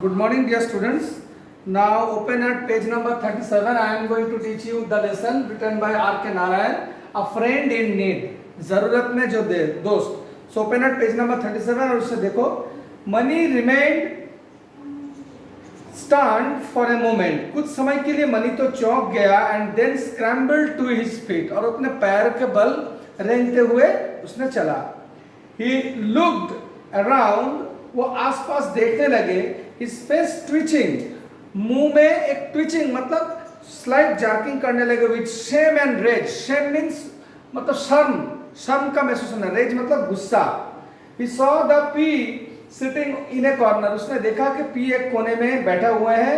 Good morning, dear students. Now open at page number 37. I am going to teach you the lesson written by R.K. Narayan, A Friend in Need. जरूरत में जो दे दोस्त. So open at page number 37 और उससे देखो. Money remained stunned for a moment. कुछ समय के लिए मनी तो चौंक गया and then scrambled to his feet. और अपने पैर के बल रेंगते हुए उसने चला. He looked around. वो आसपास देखने लगे. His face twitching, मुंह में एक twitching मतलब स्लाइट जार्किंग करने लगे with shame and rage. Shame means मतलब शर्म का महसूस होना. Rage मतलब गुस्सा. He saw the P sitting in a corner. उसने देखा कि P एक कोने में बैठा हुआ है.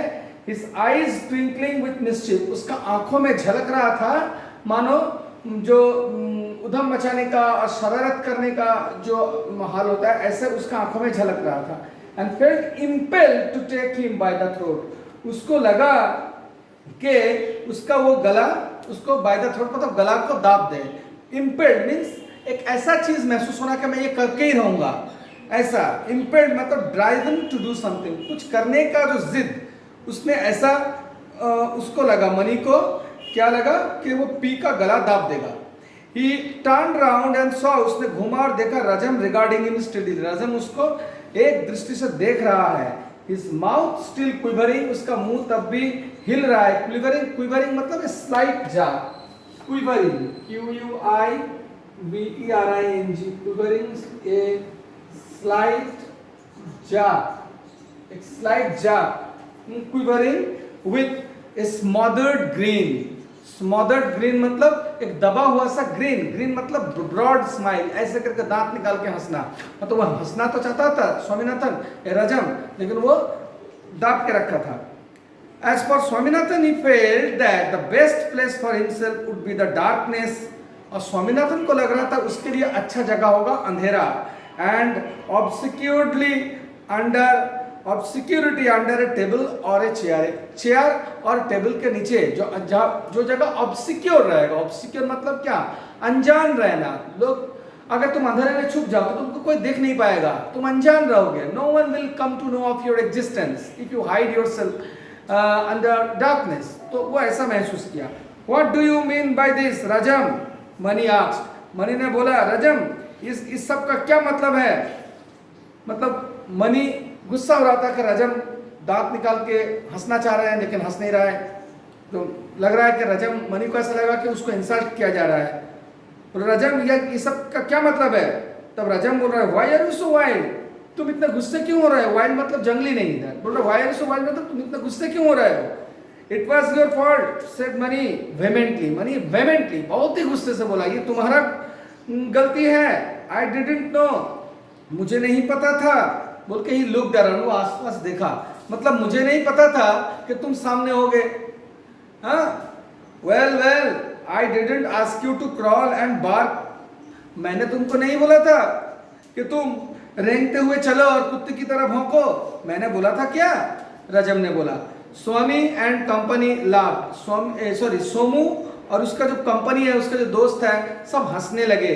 His eyes twinkling with mischief. उसका आंखों में झलक रहा था मानो जो उधम मचाने का और शरारत करने का जो हाल होता है ऐसे उसका आंखों में झलक रहा था. And felt impelled to take him by the throat. उसको लगा कि उसका वो गला उसको by the throat मतलब गला को दाब दे. Impelled means एक ऐसा चीज महसूस होना कि मैं ये करके ही रहूंगा. ऐसा impelled मतलब driven to do something. कुछ करने का जो जिद उसने ऐसा उसको लगा मनी को क्या लगा कि वो पी का गला दाब देगा. He turned round and saw. उसने घुमा और देखा रजम regarding him steadily. रजम उसको एक दृष्टि से देख रहा है. His mouth still quivering. उसका मुंह तब भी हिल रहा है. Quivering मतलब slight jar. Quivering, Q-U-I-V-E-R-I-N-G. Quivering a slight jar. एक slight jar. Quivering with a smothered grin. Smothered grin मतलब एक दबा हुआ सा ग्रीन मतलब ब्रॉड स्माइल. ऐसे करके दांत निकाल के हंसना. मतलब वो हंसना तो चाहता था स्वामीनाथन रजम लेकिन वो दाब के रखा था. As for Swaminathan, he felt that the best place for himself would be the darkness. और स्वामीनाथन को लग रहा था उसके लिए अच्छा जगह होगा अंधेरा. And obscurity under a table or a chair और टेबल के नीचे जो जगह obscure रहेगा. obscure मतलब क्या अनजान रहना. लोग अगर तुम अंधेरे में छुप जाओ तो तुमको कोई देख नहीं पाएगा. तुम अनजान रहोगे. No one will come to know of your existence if you hide yourself under darkness. तो वो ऐसा महसूस किया. What do you mean by this, Rajam? Money asked. Money ने बोला रजम इस सब का क्या मतलब है. मतलब मनी गुस्सा हो रहा था कि रजम दांत निकाल के हंसना चाह रहे हैं लेकिन हंस नहीं रहा है. तो लग रहा है कि रजम मनी को ऐसा लगा कि उसको इंसल्ट किया जा रहा है. तो रजम ये सब का क्या मतलब है. तब रजम बोल रहा है why are you so wild. तुम इतने गुस्से क्यों हो रहे हो. वाइल्ड मतलब जंगली नहीं था. बोल रहा why are you so wild मतलब तुम इतने गुस्से क्यों हो रहे हो. It was your fault said Mani vehemently. Mani vehemently बहुत ही गुस्से से बोला ये तुम्हारा गलती है. आई डिडंट नो मुझे नहीं पता था. बोल के ही लुक अराउंड वो आसपास देखा. मतलब मुझे नहीं पता था कि तुम सामने होगे. हाँ well I didn't ask you to crawl and bark. मैंने तुमको नहीं बोला था कि तुम रेंगते हुए चलो और कुत्ते की तरह भौंको. मैंने बोला था क्या. रजम ने बोला. स्वामी एंड कंपनी लाभ. सोमू और उसका जो कंपनी है उसका जो दोस्त है सब हंसने लगे.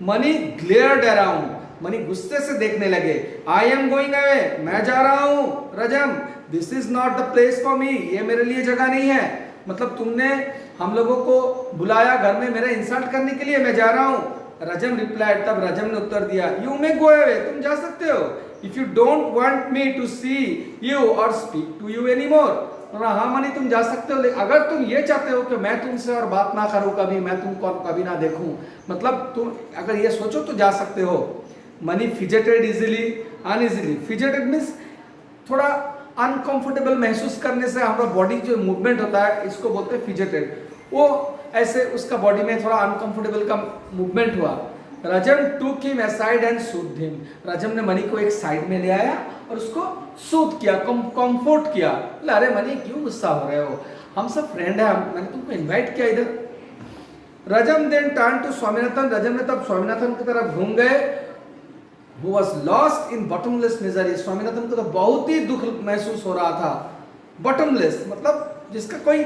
Money glared around. मनी गुस्से से देखने लगे. I am going away. मैं जा रहा हूं. रजम this is not the place for me. ये मेरे लिए जगह नहीं है. मतलब तुमने हम लोगों को बुलाया घर में मेरा इंसल्ट करने के लिए. मैं जा रहा हूं. रजम रिप्लाइड. तब रजम ने उत्तर दिया यू मे गो अवे. तुम जा सकते हो. If you don't want me to see you or speak to you any more. हाँ मनी तुम जा सकते हो लेकिन अगर तुम ये चाहते हो कि मैं तुमसे और बात ना करूं कभी मैं तुमको कभी ना देखूं मतलब तुम अगर ये सोचो तो जा सकते हो. Mani fidgeted easily uneasily. Fidgeted means थोड़ा अनकंफर्टेबल महसूस करने से हमारा बॉडी जो मूवमेंट होता है इसको बोलते हैं फिजेटेड. वो ऐसे उसका बॉडी में थोड़ा अनकंफर्टेबल का मूवमेंट हुआ. Rajam took him aside and soothed him. Rajam ने मनी को एक साइड में ले आया और उसको सूद किया कंफर्ट किया. अरे मनी क्यों गुस्सा हो रहे हो. हम सब फ्रेंड है. मैंने तुमको इन्वाइट किया इधर. रजम देन टर्न टू स्वामीनाथन. रजम ने तब स्वामीनाथन की तरफ घूम गए. Who was lost in bottomless misery. Swaminathan को तो बहुत ही दुख महसूस हो रहा था. bottomless मतलब जिसका कोई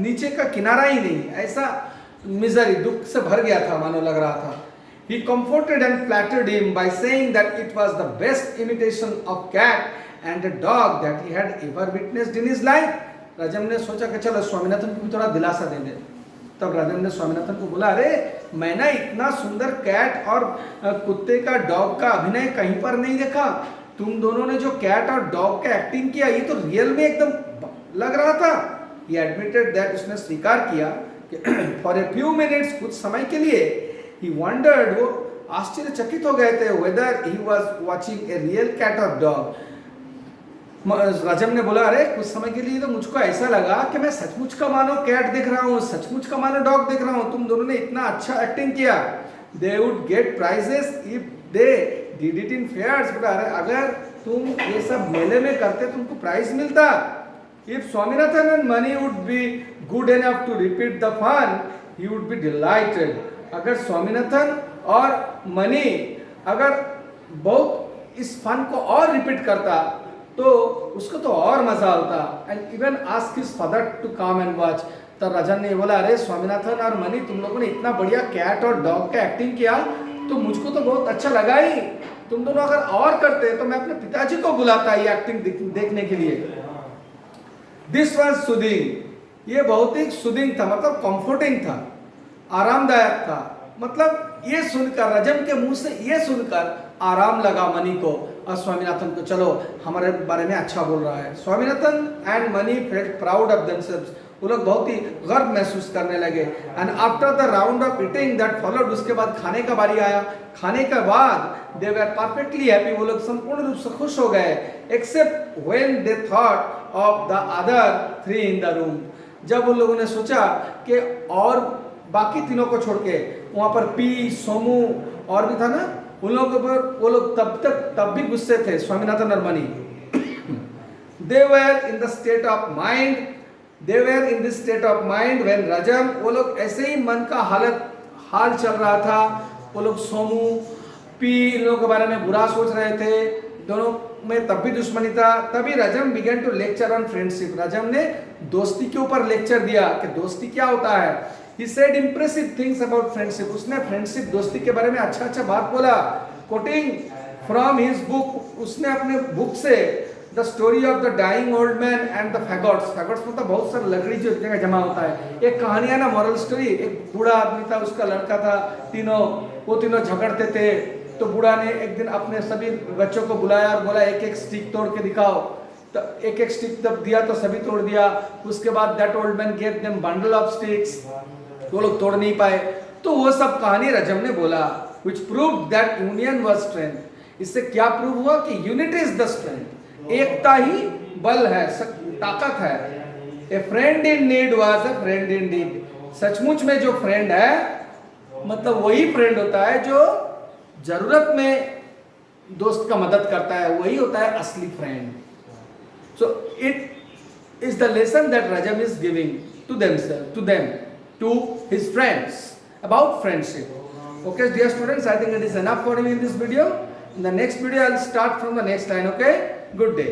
नीचे का किनारा ही नहीं. ऐसा मिजरी दुख से भर गया था मानो लग रहा था. He comforted and flattered him by saying that it was the best imitation of cat and a dog that he had ever witnessed in his life. रजम ने सोचा कि चलो स्वामीनाथन को भी थोड़ा दिलासा दे दे। तब रजम ने स्वामीनाथन को बोला, अरे मैं ना इतना सुंदर कैट और कुत्ते का, डॉग का अभिनय कहीं पर नहीं देखा। तुम दोनों ने जो कैट और डॉग का एक्टिंग किया ये तो रियल में एकदम लग रहा था। He admitted that, उसने स्वीकार किया कि for a few minutes, कुछ समय के लिए he wondered, वो आश्चर्यचकित हो गए थे, whether he was watching a real cat or dog। रजम ने बोला, अरे कुछ समय के लिए तो मुझको ऐसा लगा कि मैं सचमुच का मानो कैट देख रहा हूँ, सचमुच का मानो डॉग देख रहा हूँ। तुम दोनों ने इतना अच्छा एक्टिंग किया। They would get prizes if they did it in fairs। बोला, अरे अगर तुम ये सब मेले में करते तुमको प्राइज मिलता। If Swaminathan and Mani would be good enough to repeat the fun, he would be delighted। अगर स्वामीनाथन और मनी अगर बहुत इस फन को और रिपीट करता तो उसको तो और मजा आता। And even ask his father to come and watch. तब रजन ने बोला, अरे स्वामीनाथन और मनी तुम लोगों ने इतना बढ़िया कैट और डॉग का एक्टिंग किया तो मुझको तो बहुत अच्छा लगा ही। तुम दोनों अगर और करते तो मैं अपने पिताजी को बुलाता ये एक्टिंग देखने के लिए। This was soothing. ये बहुत ही सुदिंग था, मतलब कंफर्टिंग था, आरामदायक था। मतलब ये सुनकर, रजम के मुंह से ये सुनकर आराम लगा मनी को और स्वामीनाथन को, चलो हमारे बारे में अच्छा बोल रहा है। Swaminathan and money felt proud of themselves. वो लोग बहुत ही गर्व महसूस करने लगे। And after the round of eating that followed, उसके बाद खाने का बारी आया। खाने के बाद दे वर परफेक्टली हैप्पी। वो लोग संपूर्ण रूप से खुश हो गए, except when they thought of the other three in the room. जब उन लोगों ने सोचा कि और बाकी तीनों को छोड़ के, वहां पर पी, सोमू और भी था ना, उन लोगों पर वो लोग तब भी गुस्से थे, स्वामीनाथन और money. They were in the state of mind, they were in this state of mind when रजम, वो लोग ऐसे ही मन का हाल चल रहा था। वो लोग सोमू, पी, इन लोगों के बारे में बुरा सोच रहे थे। दोनों में तब भी दुश्मनी था। तभी रजम began to lecture on friendship। रजम ने दोस्ती के ऊपर लेक्चर दिया कि दोस्ती क्या होता है। He said impressive things about friendship। उसने फ्रेंडशिप, दोस्ती के बारे में अच्छा बात बोला। Quoting from his book, उसने अपने बुक से The story of the dying old man and the faggots। faggots मतलब बहुत सारा लकड़ी जो जगह जमा होता है। एक कहानी है ना, मॉरल स्टोरी। एक बूढ़ा आदमी था, उसका लड़का था, वो तीनों झगड़ते थे। तो बूढ़ा ने एक दिन अपने सभी बच्चों को बुलाया और बोला, एक एक स्टिक तोड़ के दिखाओ। तो एक एक स्टिक तब दिया तो सभी तोड़ दिया। उसके बाद that old man gave them bundle of sticks. वो लोग तोड़ नहीं पाए। तो वो सब कहानी रजम ने बोला, which proved that union was strength। इससे क्या प्रूव हुआ कि यूनिटी इज द स्ट्रेंथ। एकता ही बल है, ताकत है। A friend in need was a friend in deed. सचमुच में जो फ्रेंड है, मतलब वही फ्रेंड होता है जो जरूरत में दोस्त का मदद करता है, वही होता है असली friend. So it is the lesson that Rajam is giving to them to his friends about friendship। Okay dear students, I think it is enough for you in this video. In the next video I'll start from the next line। Okay, good day।